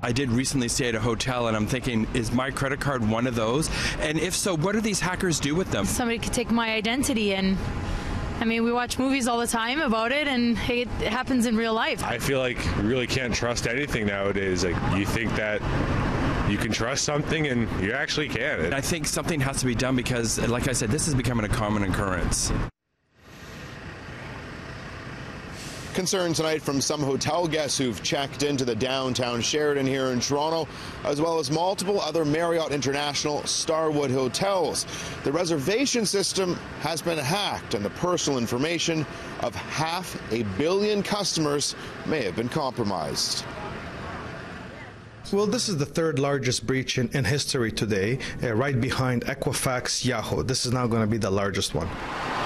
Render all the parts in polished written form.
I did recently stay at a hotel, and I'm thinking, is my credit card one of those? And if so, what do these hackers do with them? Somebody could take my identity, and I mean, we watch movies all the time about it, and it happens in real life. I feel like you really can't trust anything nowadays. Like, you think that you can trust something, and you actually can't. I think something has to be done because, like I said, this is becoming a common occurrence. Concern tonight from some hotel guests who've checked into the downtown Sheraton here in Toronto, as well as multiple other Marriott International Starwood hotels. The reservation system has been hacked, and the personal information of 500 million customers may have been compromised. Well, this is the third largest breach in history today, right behind Equifax, Yahoo. This is now going to be the largest one.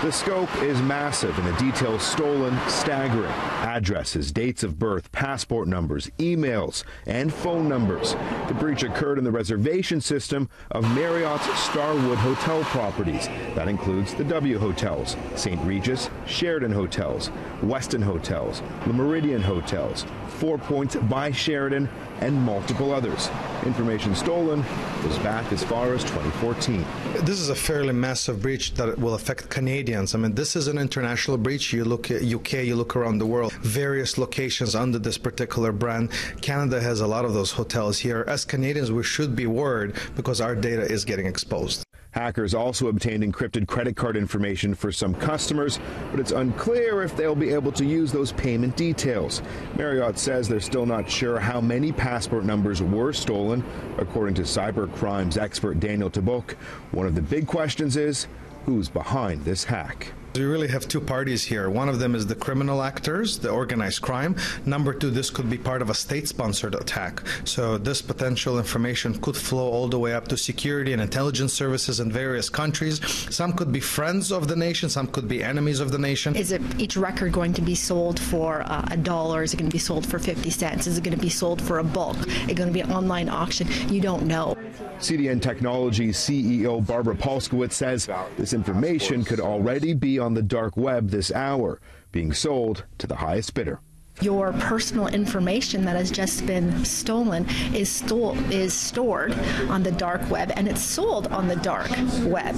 The scope is massive and the details stolen staggering. Addresses, dates of birth, passport numbers, emails, and phone numbers. The breach occurred in the reservation system of Marriott's Starwood hotel properties. That includes the W Hotels, St. Regis, Sheraton Hotels, Westin Hotels, Le Méridien Hotels, 4 Points by Sheraton, and multiple others. Information stolen was back as far as 2014. This is a fairly massive breach that will affect Canadians. I mean, this is an international breach. You look at UK, you look around the world, various locations under this particular brand. Canada has a lot of those hotels here. As Canadians, we should be worried because our data is getting exposed. Hackers also obtained encrypted credit card information for some customers, but it's unclear if they'll be able to use those payment details. Marriott says they're still not sure how many passport numbers were stolen. According to cyber crimes expert Daniel Tabuk, one of the big questions is, who's behind this hack? We really have two parties here. One of them is the criminal actors, the organized crime. Number two, this could be part of a state-sponsored attack. So this potential information could flow all the way up to security and intelligence services in various countries. Some could be friends of the nation, some could be enemies of the nation. Is it each record going to be sold for $1? Is it going to be sold for 50 cents? Is it going to be sold for a bulk? Is it going to be an online auction? You don't know. CDN Technologies CEO Barbara Polskowitz says this information could already be on the dark web this hour, being sold to the highest bidder. Your personal information that has just been stolen is stored on the dark web, and it's sold on the dark web.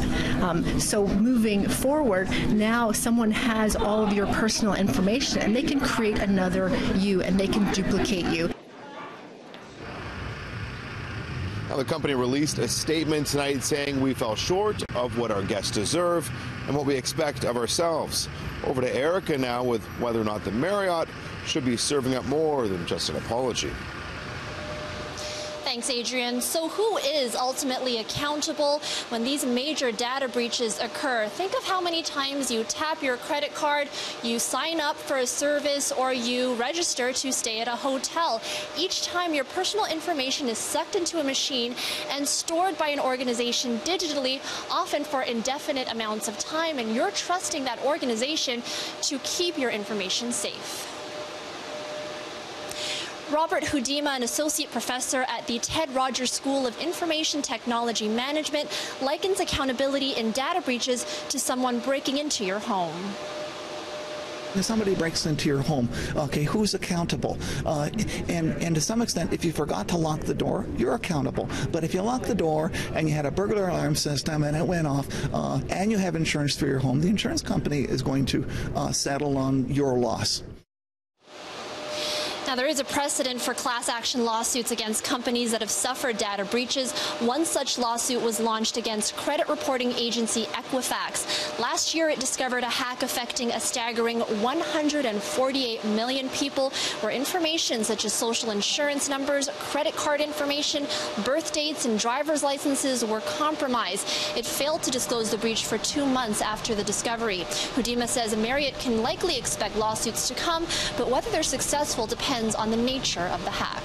So moving forward, now someone has all of your personal information, and they can create another you, and they can duplicate you. Now, the company released a statement tonight saying we fell short of what our guests deserve and what we expect of ourselves. Over to Erica now with whether or not the Marriott should be serving up more than just an apology. Thanks, Adrian. So who is ultimately accountable when these major data breaches occur? Think of how many times you tap your credit card, you sign up for a service, or you register to stay at a hotel. Each time your personal information is sucked into a machine and stored by an organization digitally, often for indefinite amounts of time, and you're trusting that organization to keep your information safe. Robert Houdima, an associate professor at the Ted Rogers School of Information Technology Management, likens accountability in data breaches to someone breaking into your home. If somebody breaks into your home, okay, who's accountable? And to some extent, if you forgot to lock the door, you're accountable. But if you lock the door and you had a burglar alarm system and it went off, and you have insurance for your home, the insurance company is going to settle on your loss. Now, there is a precedent for class action lawsuits against companies that have suffered data breaches. One such lawsuit was launched against credit reporting agency Equifax. Last year, it discovered a hack affecting a staggering 148 million people, where information such as social insurance numbers, credit card information, birth dates, and driver's licenses were compromised. It failed to disclose the breach for 2 months after the discovery. Houdima says Marriott can likely expect lawsuits to come, but whether they're successful depends on the nature of the hack.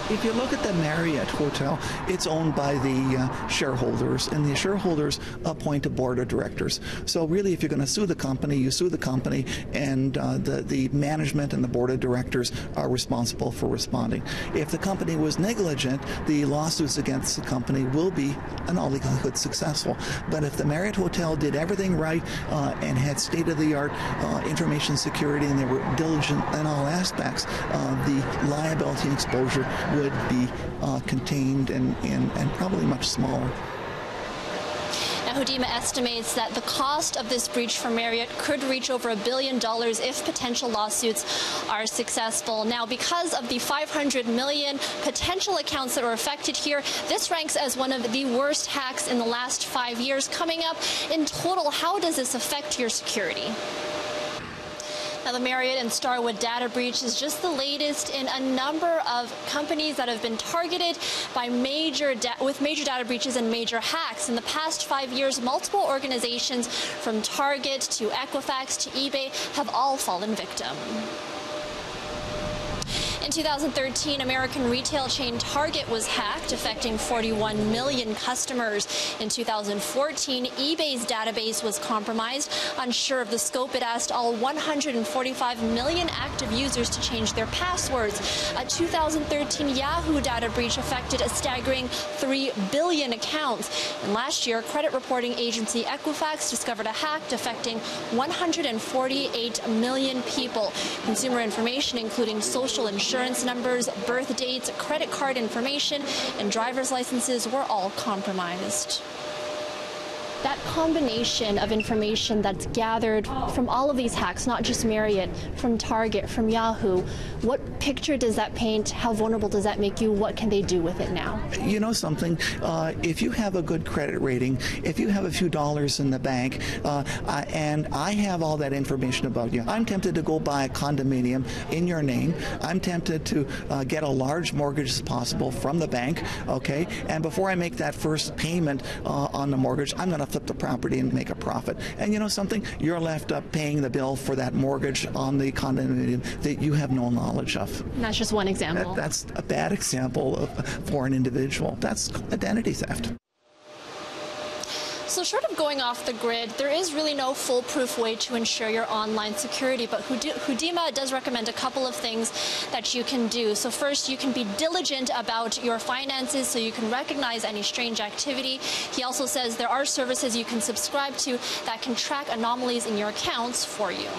If you look at the Marriott Hotel, it's owned by the shareholders, and the shareholders appoint a board of directors. So really, if you're going to sue the company, you sue the company, and the management and the board of directors are responsible for responding. If the company was negligent, the lawsuits against the company will be, in all likelihood, successful. But if the Marriott Hotel did everything right and had state-of-the-art information security, and they were diligent in all aspects, the liability and exposure would be contained and probably much smaller. Now, Hodima estimates that the cost of this breach for Marriott could reach over $1 billion if potential lawsuits are successful. Now, because of the 500 million potential accounts that were affected here, this ranks as one of the worst hacks in the last 5 years. Coming up, in total, how does this affect your security? Now, the Marriott and Starwood data breach is just the latest in a number of companies that have been targeted by major data breaches and major hacks. In the past 5 years, multiple organizations from Target to Equifax to eBay have all fallen victim. In 2013, American retail chain Target was hacked, affecting 41 million customers. In 2014, eBay's database was compromised. Unsure of the scope, it asked all 145 million active users to change their passwords. A 2013 Yahoo data breach affected a staggering 3 billion accounts. And last year, credit reporting agency Equifax discovered a hack affecting 148 million people. Consumer information, including social insurance numbers, birth dates, credit card information, and driver's licenses were all compromised. That combination of information that's gathered from all of these hacks, not just Marriott, from Target, from Yahoo, what picture does that paint? How vulnerable does that make you? What can they do with it now? You know something? If you have a good credit rating, if you have a few dollars in the bank, and I have all that information about you, I'm tempted to go buy a condominium in your name. I'm tempted to get a large mortgage as possible from the bank, okay? And before I make that first payment on the mortgage, I'm going to flip the property and make a profit. And you know something? You're left up paying the bill for that mortgage on the condominium that you have no knowledge of. And that's just one example. That's a bad example for an individual. That's identity theft. So short of going off the grid, there is really no foolproof way to ensure your online security, but Hodima does recommend a couple of things that you can do. So first, you can be diligent about your finances so you can recognize any strange activity. He also says there are services you can subscribe to that can track anomalies in your accounts for you.